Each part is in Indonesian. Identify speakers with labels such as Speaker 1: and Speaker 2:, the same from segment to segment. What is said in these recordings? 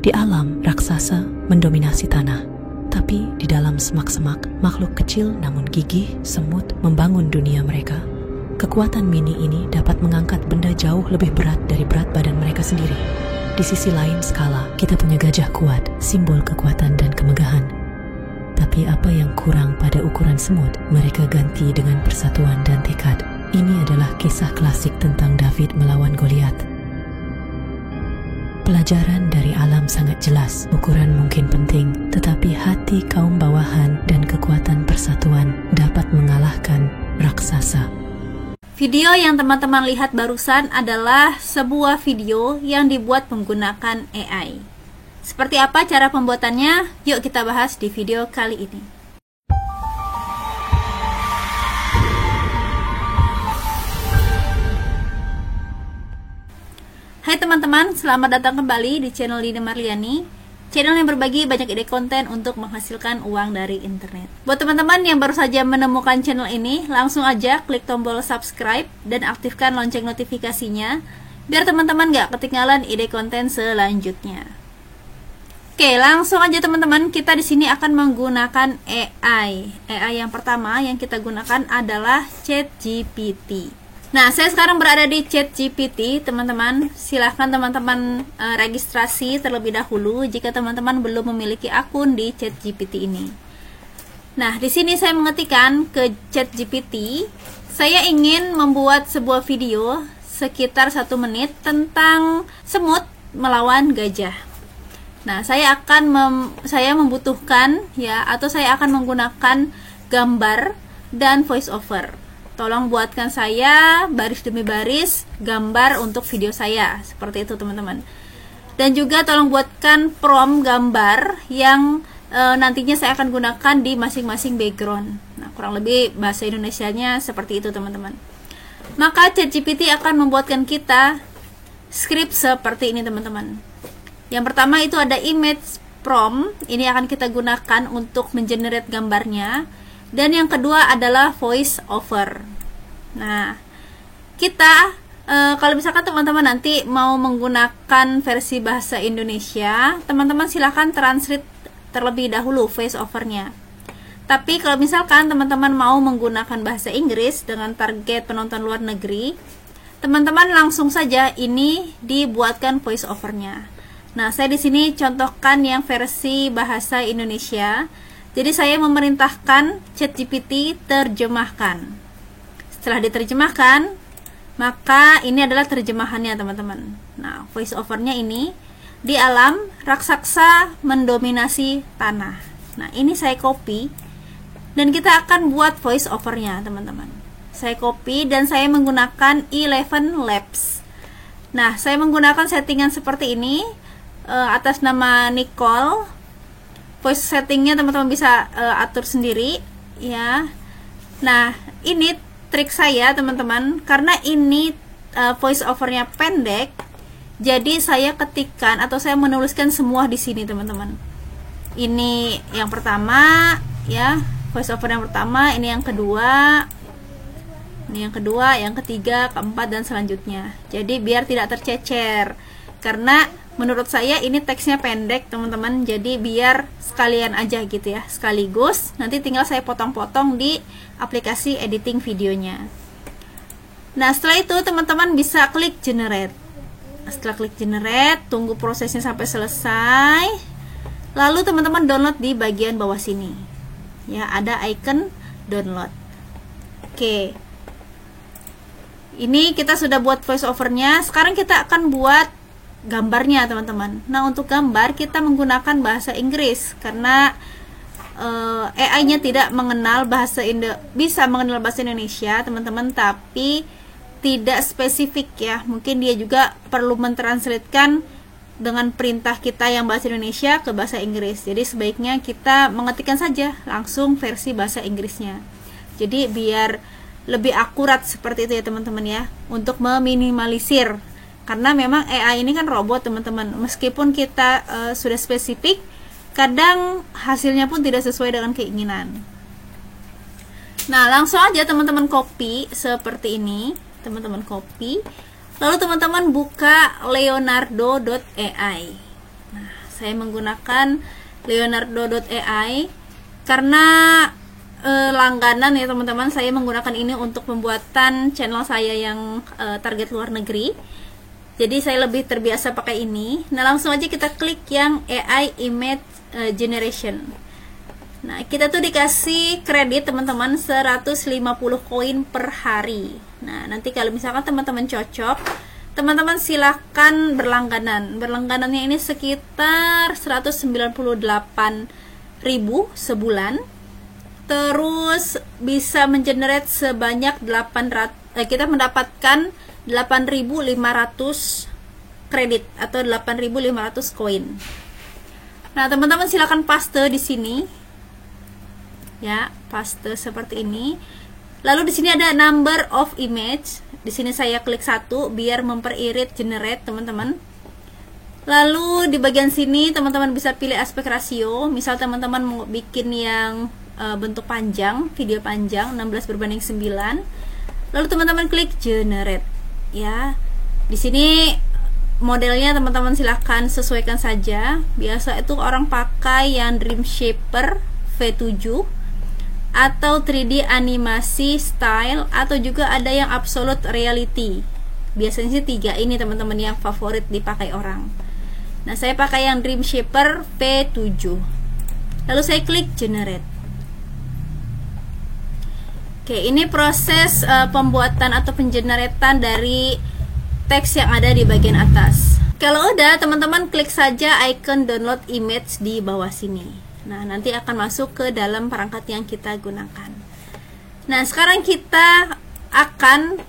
Speaker 1: Di alam, raksasa mendominasi tanah. Tapi di dalam semak-semak, makhluk kecil namun gigih, semut, membangun dunia mereka. Kekuatan mini ini dapat mengangkat benda jauh lebih berat dari berat badan mereka sendiri. Di sisi lain skala, kita punya gajah kuat, simbol kekuatan dan kemegahan. Tapi apa yang kurang pada ukuran semut, mereka ganti dengan persatuan dan tekad. Ini adalah kisah klasik tentang David melawan Goliat. Pelajaran dari alam sangat jelas, ukuran mungkin penting, tetapi hati kaum bawahan dan kekuatan persatuan dapat mengalahkan raksasa.
Speaker 2: Video yang teman-teman lihat barusan adalah sebuah video yang dibuat menggunakan AI. Seperti apa cara pembuatannya? Yuk kita bahas di video kali ini. Hai teman-teman, selamat datang kembali di channel Lina Marliani, channel yang berbagi banyak ide konten untuk menghasilkan uang dari internet. Buat teman-teman yang baru saja menemukan channel ini, langsung aja klik tombol subscribe dan aktifkan lonceng notifikasinya, biar teman-teman gak ketinggalan ide konten selanjutnya. Oke, langsung aja teman-teman, kita di sini akan menggunakan AI. AI yang pertama yang kita gunakan adalah ChatGPT. Nah, saya sekarang berada di ChatGPT, teman-teman. Silahkan teman-teman registrasi terlebih dahulu jika teman-teman belum memiliki akun di ChatGPT ini. Nah, di sini saya mengetikkan ke ChatGPT, saya ingin membuat sebuah video sekitar 1 menit tentang semut melawan gajah. Nah, saya membutuhkan atau saya akan menggunakan gambar dan voice over. Tolong buatkan saya baris demi baris gambar untuk video saya. Seperti itu teman-teman. Dan juga tolong buatkan prompt gambar yang nantinya saya akan gunakan di masing-masing background. Nah, kurang lebih bahasa Indonesianya seperti itu teman-teman. Maka ChatGPT akan membuatkan kita script seperti ini teman-teman. Yang pertama itu ada image prompt. Ini akan kita gunakan untuk mengenerate gambarnya. Dan yang kedua adalah voice over. Nah, kita kalau misalkan teman-teman nanti mau menggunakan versi bahasa Indonesia, teman-teman silahkan translate terlebih dahulu voice overnya. Tapi kalau misalkan teman-teman mau menggunakan bahasa Inggris dengan target penonton luar negeri, teman-teman langsung saja ini dibuatkan voice overnya. Nah, saya di sini contohkan yang versi bahasa Indonesia. Jadi saya memerintahkan ChatGPT terjemahkan. Setelah diterjemahkan, maka ini adalah terjemahannya teman-teman. Nah, voice overnya ini, di alam raksasa mendominasi tanah. Nah, ini saya copy dan kita akan buat voice overnya teman-teman. Saya copy dan saya menggunakan 11 Labs. Nah, saya menggunakan settingan seperti ini atas nama Nicole. Voice settingnya teman-teman bisa atur sendiri ya. Nah, ini trik saya teman-teman, karena ini voice overnya pendek, jadi saya ketikkan atau saya menuliskan semua di sini teman-teman. Ini yang pertama ya, voice over yang pertama, ini yang kedua, ini yang kedua, yang ketiga, keempat dan selanjutnya. Jadi biar tidak tercecer, karena menurut saya ini teksnya pendek teman-teman, jadi biar sekalian aja gitu ya, sekaligus nanti tinggal saya potong-potong di aplikasi editing videonya. Nah, setelah itu teman-teman bisa klik generate. Setelah klik generate, tunggu prosesnya sampai selesai, lalu teman-teman download di bagian bawah sini ya, ada icon download. Oke, ini kita sudah buat voice overnya. Sekarang kita akan buat gambarnya teman-teman. Nah, untuk gambar kita menggunakan bahasa Inggris karena AI-nya tidak mengenal bisa mengenal bahasa Indonesia teman-teman, tapi tidak spesifik ya. Mungkin dia juga perlu mentranslatekan dengan perintah kita yang bahasa Indonesia ke bahasa Inggris. Jadi sebaiknya kita mengetikkan saja langsung versi bahasa Inggrisnya. Jadi biar lebih akurat seperti itu ya teman-teman ya, untuk meminimalisir. Karena memang AI ini kan robot teman-teman. Meskipun kita sudah spesifik, kadang hasilnya pun tidak sesuai dengan keinginan. Nah, langsung aja teman-teman copy seperti ini. Teman-teman copy. Lalu teman-teman buka leonardo.ai. Nah, Saya menggunakan Leonardo.ai karena langganan ya teman-teman. Saya menggunakan ini untuk pembuatan channel saya yang target luar negeri. Jadi saya lebih terbiasa pakai ini. Nah, langsung aja kita klik yang AI Image Generation. Nah, kita tuh dikasih kredit teman-teman 150 koin per hari. Nah, nanti kalau misalkan teman-teman cocok, teman-teman silahkan berlangganan. Berlangganannya ini sekitar 198.000 sebulan. Terus bisa mengenerate sebanyak 800, kita mendapatkan 8.500 kredit atau 8.500 koin. Nah, teman-teman silakan paste di sini. Ya, paste seperti ini. Lalu di sini ada number of image. Di sini saya klik 1 biar memperirit generate, teman-teman. Lalu di bagian sini teman-teman bisa pilih aspek rasio. Misal teman-teman mau bikin yang bentuk panjang, video panjang 16:9. Lalu teman-teman klik generate. Ya, di sini modelnya teman-teman silahkan sesuaikan saja. Biasa itu orang pakai yang Dreamshaper V7 atau 3D animasi style, atau juga ada yang absolute reality. Biasanya sih 3 ini teman-teman yang favorit dipakai orang. Nah, saya pakai yang Dreamshaper V7. Lalu saya klik generate. Oke, ini proses pembuatan atau pengeneretan dari teks yang ada di bagian atas. Kalau udah, teman-teman klik saja icon download image di bawah sini. Nah, nanti akan masuk ke dalam perangkat yang kita gunakan. Nah, sekarang kita akan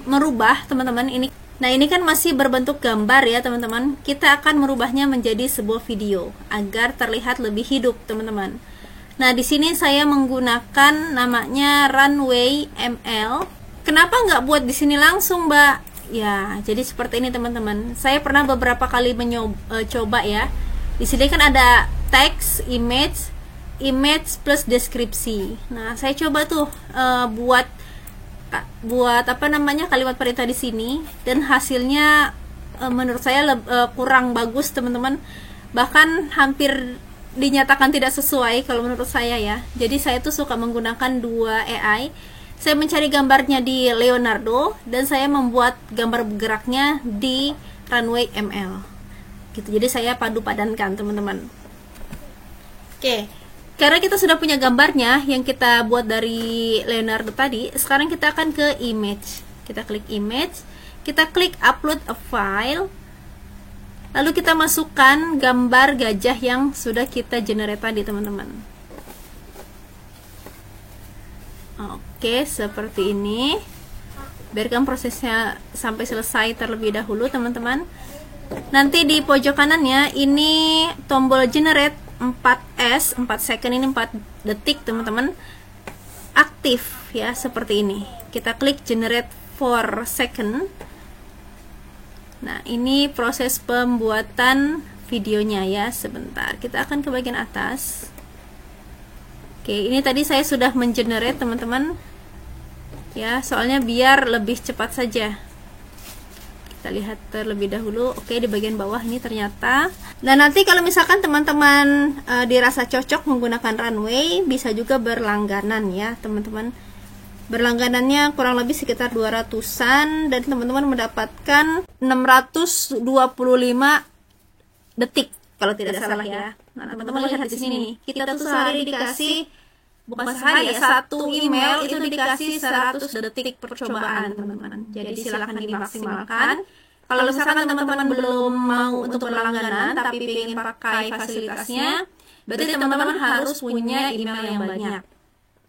Speaker 2: merubah teman-teman ini. Nah, ini kan masih berbentuk gambar ya teman-teman. Kita akan merubahnya menjadi sebuah video agar terlihat lebih hidup teman-teman. Nah, di sini saya menggunakan namanya Runway ML. Kenapa nggak buat di sini langsung, Mbak? Ya, jadi seperti ini teman-teman. Saya pernah beberapa kali coba ya. Di sini kan ada teks, image plus deskripsi. Nah, saya coba tuh buat apa namanya kalimat perintah di sini, dan hasilnya menurut saya kurang bagus teman-teman. Bahkan hampir dinyatakan tidak sesuai kalau menurut saya ya. Jadi saya tuh suka menggunakan 2 AI. Saya mencari gambarnya di Leonardo dan saya membuat gambar bergeraknya di Runway ML. Gitu. Jadi saya padu padankan teman-teman. Oke. Karena kita sudah punya gambarnya yang kita buat dari Leonardo tadi, sekarang kita akan ke image. Kita klik image, kita klik upload a file. Lalu kita masukkan gambar gajah yang sudah kita generate tadi teman-teman. Oke, seperti ini. Biarkan prosesnya sampai selesai terlebih dahulu teman-teman. Nanti di pojok kanannya ini tombol generate 4S, 4 second, ini 4 detik teman-teman, aktif ya, seperti ini. Kita klik generate for second. Nah, ini proses pembuatan videonya ya. Sebentar, kita akan ke bagian atas. Oke, ini tadi saya sudah mengenerate teman-teman ya, soalnya biar lebih cepat saja. Kita lihat terlebih dahulu. Oke, di bagian bawah ini ternyata. Dan nanti kalau misalkan teman-teman dirasa cocok menggunakan Runway, bisa juga berlangganan ya teman-teman. Berlangganannya kurang lebih sekitar 200-an, dan teman-teman mendapatkan 625 detik kalau tidak salah ya. Nah, teman-teman lihat di sini nih, kita tuh sehari dikasih, bukan sehari ya, satu email itu dikasih 100 detik percobaan teman-teman. Jadi silahkan dimaksimalkan. Kalau misalkan teman-teman belum mau untuk berlangganan tapi ingin pakai fasilitasnya, berarti teman-teman harus punya email yang banyak.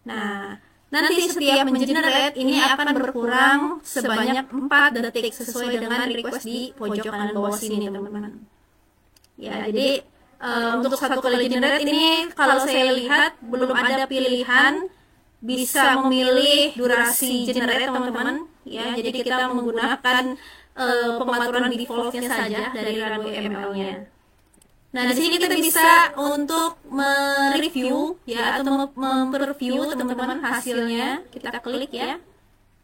Speaker 2: Nah, nanti setiap mengenerate ini akan berkurang sebanyak 4 detik sesuai dengan request di pojok kanan bawah sini teman-teman. Ya, jadi untuk satu kali generate ini kalau saya lihat belum ada pilihan bisa memilih durasi generate teman-teman ya. Jadi kita menggunakan pengaturan defaultnya saja dari Runway ML-nya. Nah, di sini kita bisa untuk mereview ya, atau memperview teman-teman hasilnya. Kita klik ya.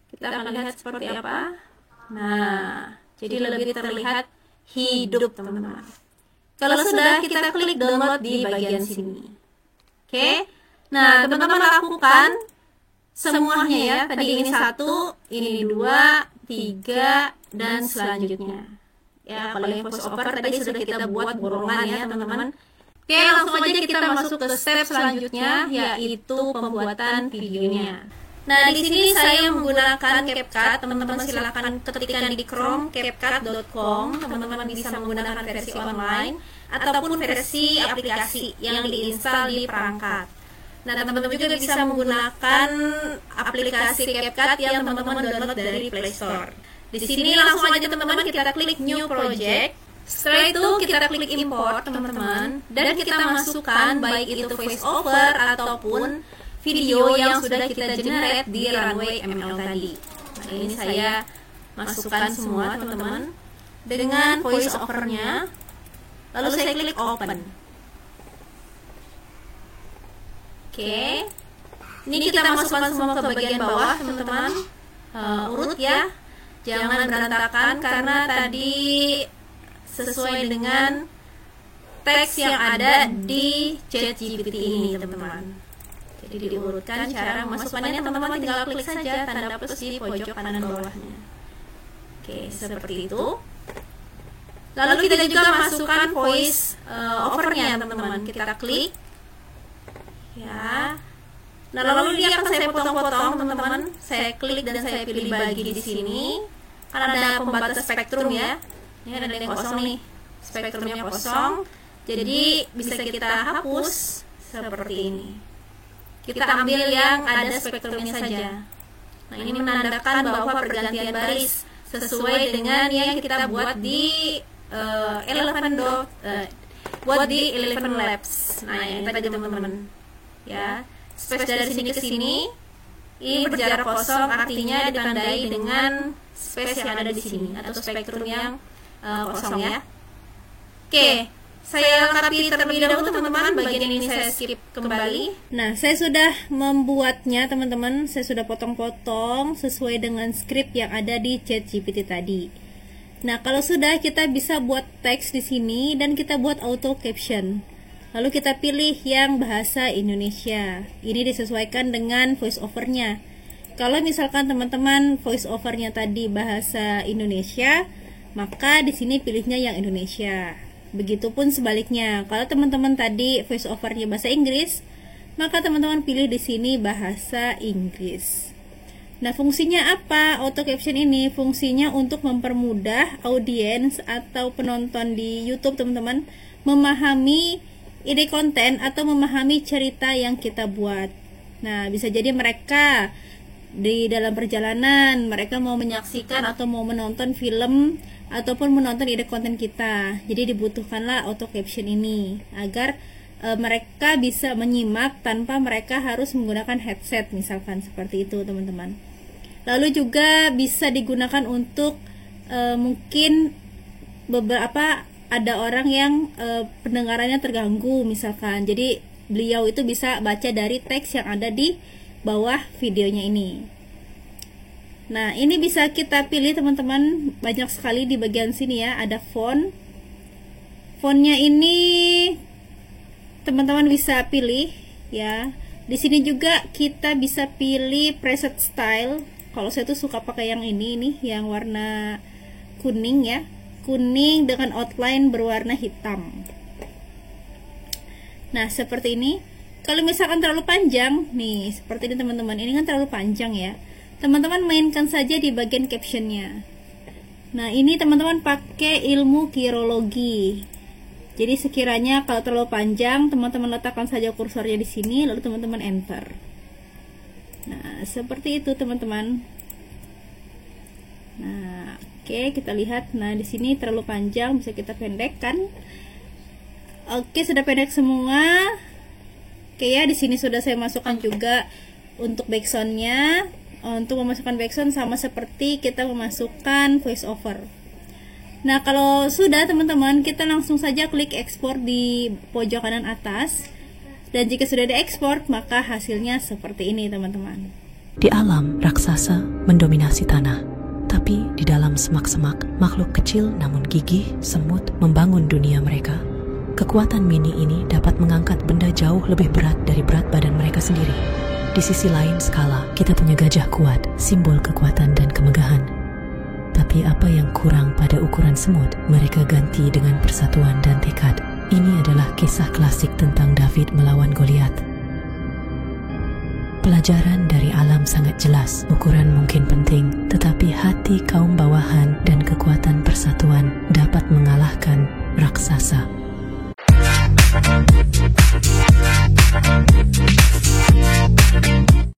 Speaker 2: Kita akan lihat seperti apa. Nah, jadi lebih terlihat hidup teman-teman. Kalau sudah, kita klik download di bagian sini. Oke. Nah, teman-teman lakukan semuanya ya. Tadi ini 1, ini 2, 3, dan selanjutnya. Ya, kalau yang voice over tadi sudah kita buat borongan ya, teman-teman. Oke, langsung aja kita masuk ke step selanjutnya, yaitu pembuatan videonya. Nah, di sini saya menggunakan CapCut. Teman-teman silakan ketikkan di Chrome CapCut.com. Teman-teman bisa menggunakan versi online ataupun versi aplikasi yang diinstal di perangkat. Nah, teman-teman juga bisa menggunakan aplikasi CapCut yang teman-teman download dari Play Store. Di sini langsung aja teman-teman kita klik New Project. Setelah itu kita klik Import, teman-teman, dan kita masukkan baik itu voiceover ataupun video yang sudah kita generate di Runway ML tadi. Nah, ini saya masukkan semua, teman-teman, dengan voiceovernya. Lalu saya klik Open. Oke. Ini kita masukkan semua ke bagian bawah, teman-teman. Urut ya. Jangan berantakan karena tadi sesuai dengan teks yang ada di ChatGPT ini, teman-teman. Jadi diurutkan cara memasukkannya, teman-teman tinggal klik saja tanda plus di pojok kanan bawahnya. Oke, seperti itu. Lalu kita juga masukkan voice overnya, teman-teman. Kita klik. Ya. Nah, lalu dia akan saya potong-potong, teman-teman. Saya klik dan saya pilih bagi di sini. Karena ada pembatas spektrum ya. Ini ada yang kosong nih. Spektrumnya kosong. Jadi bisa kita hapus seperti ini. Kita ambil yang ada spektrumnya saja. Nah, ini menandakan bahwa pergantian baris sesuai dengan yang kita buat di Eleven Labs. Nah, ini tadi teman-teman. Ya, space dari sini ke sini ini berjarak kosong, artinya ditandai dengan space yang ada di sini atau spektrum yang kosong ya. Oke. Saya lengkapi terlebih dahulu, teman-teman. Bagian ini saya skip kembali. Nah, saya sudah membuatnya, teman-teman. Saya sudah potong-potong sesuai dengan script yang ada di ChatGPT tadi. Nah, kalau sudah, kita bisa buat teks di sini dan kita buat auto caption. Lalu kita pilih yang bahasa Indonesia. Ini disesuaikan dengan voice over-nya. Kalau misalkan teman-teman voice over-nya tadi bahasa Indonesia, maka di sini pilihnya yang Indonesia. Begitupun sebaliknya, kalau teman-teman tadi voice over-nya bahasa Inggris, maka teman-teman pilih di sini bahasa Inggris. Nah, fungsinya apa? Auto caption ini fungsinya untuk mempermudah audiens atau penonton di YouTube, teman-teman, memahami ide konten atau memahami cerita yang kita buat. Nah, bisa jadi mereka di dalam perjalanan, mereka mau menyaksikan atau mau menonton film ataupun menonton ide konten kita. Jadi dibutuhkanlah auto caption ini agar mereka bisa menyimak tanpa mereka harus menggunakan headset, misalkan seperti itu, teman-teman. Lalu juga bisa digunakan untuk mungkin beberapa ada orang yang pendengarannya terganggu, misalkan. Jadi beliau itu bisa baca dari teks yang ada di bawah videonya ini. Nah, ini bisa kita pilih, teman-teman, banyak sekali di bagian sini ya, ada font. Fontnya ini teman-teman bisa pilih ya. Di sini juga kita bisa pilih preset style. Kalau saya tuh suka pakai yang ini nih, yang warna kuning ya. Kuning dengan outline berwarna hitam. Nah, seperti ini. Kalau misalkan terlalu panjang, nih, seperti ini teman-teman. Ini kan terlalu panjang ya. Teman-teman mainkan saja di bagian captionnya. Nah, ini teman-teman pakai ilmu kirologi. Jadi sekiranya kalau terlalu panjang, teman-teman letakkan saja kursornya di sini, lalu teman-teman enter. Nah, seperti itu, teman-teman. Nah, oke, kita lihat. Nah, di sini terlalu panjang, bisa kita pendekkan. Oke, sudah pendek semua. Oke ya, di sini sudah saya masukkan juga untuk backsoundnya. Untuk memasukkan backsound sama seperti kita memasukkan voice over. Nah, kalau sudah, teman-teman, kita langsung saja klik ekspor di pojok kanan atas. Dan jika sudah diekspor, maka hasilnya seperti ini, teman-teman.
Speaker 1: Di alam, raksasa mendominasi tanah. Tapi di dalam semak-semak, makhluk kecil namun gigih, semut, membangun dunia mereka. Kekuatan mini ini dapat mengangkat benda jauh lebih berat dari berat badan mereka sendiri. Di sisi lain skala, kita punya gajah kuat, simbol kekuatan dan kemegahan. Tapi apa yang kurang pada ukuran semut, mereka ganti dengan persatuan dan tekad. Ini adalah kisah klasik tentang David melawan Goliat. Pelajaran dari alam sangat jelas, ukuran mungkin penting, tetapi hati kaum bawahan dan kekuatan persatuan